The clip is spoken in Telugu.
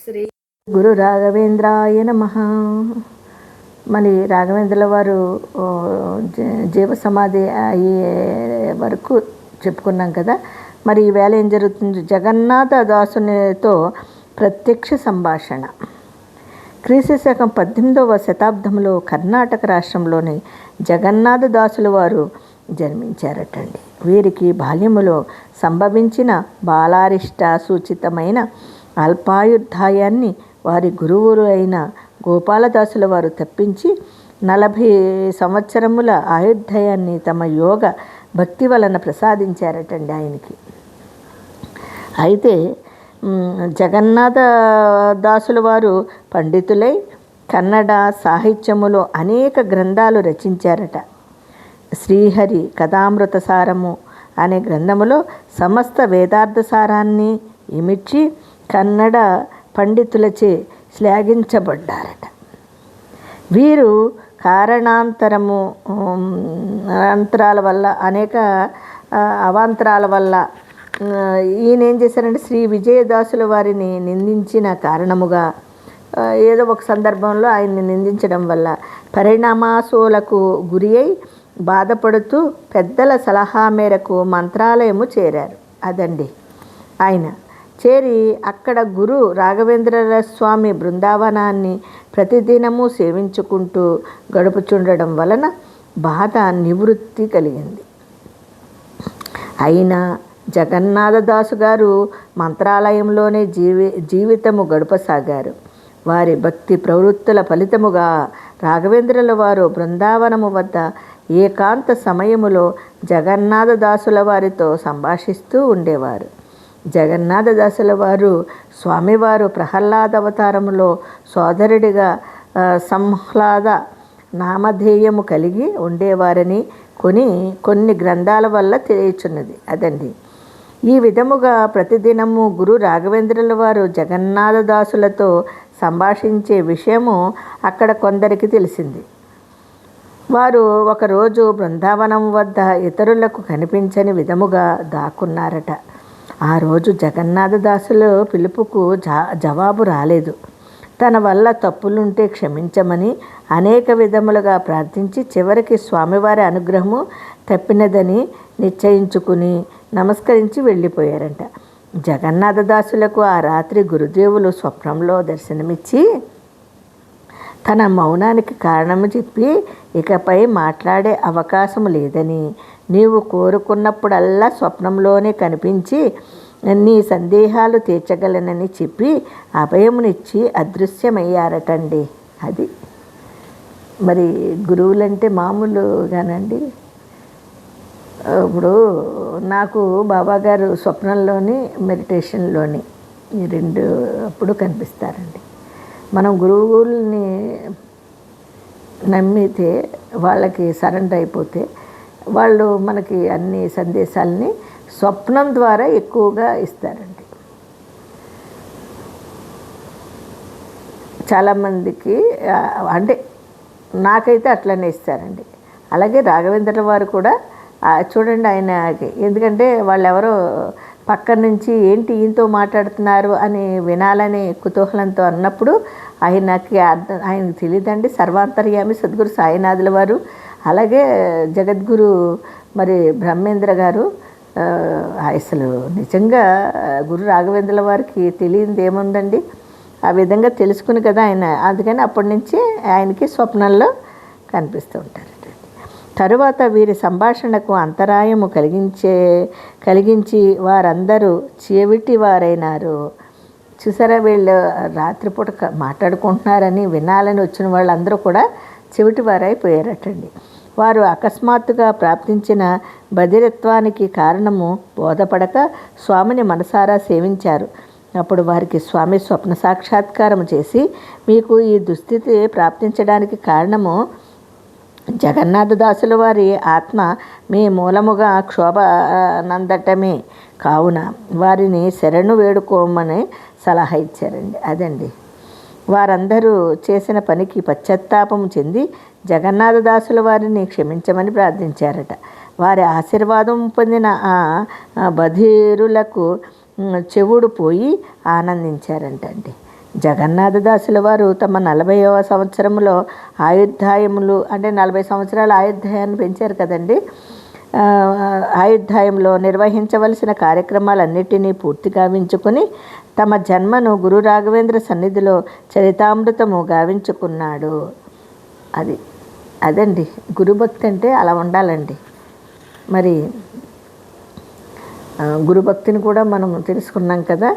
శ్రీ గురు రాఘవేంద్రాయ నమః. మరి రాఘవేంద్రుల వారు జీవ సమాధి అయ్యే వరకు చెప్పుకున్నాం కదా. మరి ఈవేళ ఏం జరుగుతుంది? జగన్నాథ దాసునితో ప్రత్యక్ష సంభాషణ. క్రీస్తు శకం 18వ శతాబ్దంలో కర్ణాటక రాష్ట్రంలోని జగన్నాథ దాసుల వారు జన్మించారటండి. వీరికి బాల్యములో సంభవించిన బాలారిష్ట సూచితమైన అల్పాయుర్ధాయాన్ని వారి గురువులు అయిన గోపాలదాసుల వారు తప్పించి 40 సంవత్సరముల ఆయుర్ధాయాన్ని తమ యోగ భక్తి వలన ప్రసాదించారటండి ఆయనకి. అయితే జగన్నాథ దాసుల వారు పండితులై కన్నడ సాహిత్యములో అనేక గ్రంథాలు రచించారట. శ్రీహరి కథామృత సారము అనే గ్రంథములో సమస్త వేదార్థ సారాన్ని ఇమిడ్చి కన్నడ పండితులచే శ్లాఘించబడ్డారట. వీరు అంతరాల వల్ల అనేక అవాంతరాల వల్ల ఈయన ఏం చేశారంటే శ్రీ విజయదాసుల వారిని నిందించిన కారణముగా ఏదో ఒక సందర్భంలో ఆయన్ని నిందించడం వల్ల పరిణామాసోలకు గురి అయి బాధపడుతూ పెద్దల సలహా మేరకు మంత్రాలయము చేరారు. అదండి ఆయన చేరి అక్కడ గురు రాఘవేంద్ర స్వామి బృందావనాన్ని ప్రతిదినము సేవించుకుంటూ గడుపుచుండడం వలన బాధ నివృత్తి కలిగింది. అయినా జగన్నాథదాసు గారు మంత్రాలయంలోనే జీవితము గడపసాగారు. వారి భక్తి ప్రవృత్తుల ఫలితముగా రాఘవేంద్రుల వారు బృందావనము వద్ద ఏకాంత సమయములో జగన్నాథదాసుల వారితో సంభాషిస్తూ ఉండేవారు. జగన్నాథదాసుల వారు స్వామివారు ప్రహ్లాద అవతారములో సోదరుడిగా సంహ్లాద నామధేయము కలిగి ఉండేవారని కొన్ని గ్రంథాల వల్ల తెలియచున్నది. అదండి. ఈ విధముగా ప్రతిదినము గురు రాఘవేంద్రుల వారు జగన్నాథదాసులతో సంభాషించే విషయము అక్కడ కొందరికి తెలిసింది. వారు ఒకరోజు బృందావనం వద్ద ఇతరులకు కనిపించని విధముగా దాక్కున్నారట. ఆ రోజు జగన్నాథదాసుల పిలుపుకు జవాబు రాలేదు. తన వల్ల తప్పులుంటే క్షమించమని అనేక విధములుగా ప్రార్థించి చివరికి స్వామివారి అనుగ్రహము తప్పినదని నిశ్చయించుకుని నమస్కరించి వెళ్ళిపోయారంట. జగన్నాథదాసులకు ఆ రాత్రి గురుదేవులు స్వప్నంలో దర్శనమిచ్చి తన మౌనానికి కారణము చెప్పి ఇకపై మాట్లాడే అవకాశం లేదని, నీవు కోరుకున్నప్పుడల్లా స్వప్నంలోనే కనిపించి నీ సందేహాలు తీర్చగలనని చెప్పి అభయమునిచ్చి అదృశ్యమయ్యారటండి. అది మరి గురువులంటే మామూలుగానండి. ఇప్పుడు నాకు బాబాగారు స్వప్నంలోని మెడిటేషన్లోని ఈ 2 అప్పుడు కనిపిస్తారండి. మనం గురువుల్ని నమ్మితే వాళ్ళకి సరెండర్ అయిపోతే వాళ్ళు మనకి అన్ని సందేశాలని స్వప్నం ద్వారా ఎక్కువగా ఇస్తారండి. చాలామందికి అంటే నాకైతే అట్లనే ఇస్తారండి. అలాగే రాఘవేంద్ర వారు కూడా చూడండి ఆయనకి, ఎందుకంటే వాళ్ళెవరో పక్క నుంచి ఏంటి ఈయనతో మాట్లాడుతున్నారు అని వినాలనే కుతూహలంతో అన్నప్పుడు ఆయనకు తెలియదండి. సర్వాంతర్యామి సద్గురు సాయినాథుల వారు, అలాగే జగద్గురు మరి బ్రహ్మేంద్ర గారు అసలు నిజంగా గురు రాఘవేంద్రుల వారికి తెలియనిది ఏముందండి. ఆ విధంగా తెలుసుకుని కదా ఆయన, అందుకని అప్పటి నుంచి ఆయనకి స్వప్నంలో కనిపిస్తూ ఉంటారు. తరువాత వీరి సంభాషణకు అంతరాయము కలిగించి వారందరూ చెవిటి వారైనారు. చూసారా, వీళ్ళు రాత్రిపూట మాట్లాడుకుంటున్నారని వినాలని వచ్చిన వాళ్ళందరూ కూడా చెవిటి వారైపోయారటండి. వారు అకస్మాత్తుగా ప్రాప్తించిన బధిరత్వానికి కారణము బోధపడక స్వామిని మనసారా సేవించారు. అప్పుడు వారికి స్వామి స్వప్న సాక్షాత్కారం చేసి, మీకు ఈ దుస్థితి ప్రాప్తించడానికి కారణము జగన్నాథదాసుల వారి ఆత్మ మీ మూలముగా క్షోభనందటమే కావున వారిని శరణు వేడుకోమని సలహా ఇచ్చారండి. అదండి. వారందరూ చేసిన పనికి పశ్చాత్తాపము చెంది జగన్నాథదాసుల వారిని క్షమించమని ప్రార్థించారట. వారి ఆశీర్వాదం పొందిన ఆ బధిరులకు చెవుడు పోయి ఆనందించారంటండి. జగన్నాథదాసుల వారు తమ 40వ సంవత్సరంలో ఆయుర్దాయములు అంటే 40 సంవత్సరాల ఆయుర్దాయాన్ని పెంచారు కదండి. ఆయుర్దాయంలో నిర్వహించవలసిన కార్యక్రమాలన్నిటినీ పూర్తి గావించుకుని తమ జన్మను గురు రాఘవేంద్ర సన్నిధిలో చరితామృతము గావించుకున్నాడు. అదండి గురుభక్తి అంటే అలా ఉండాలండి. మరి గురుభక్తిని కూడా మనం తెలుసుకున్నాం కదా.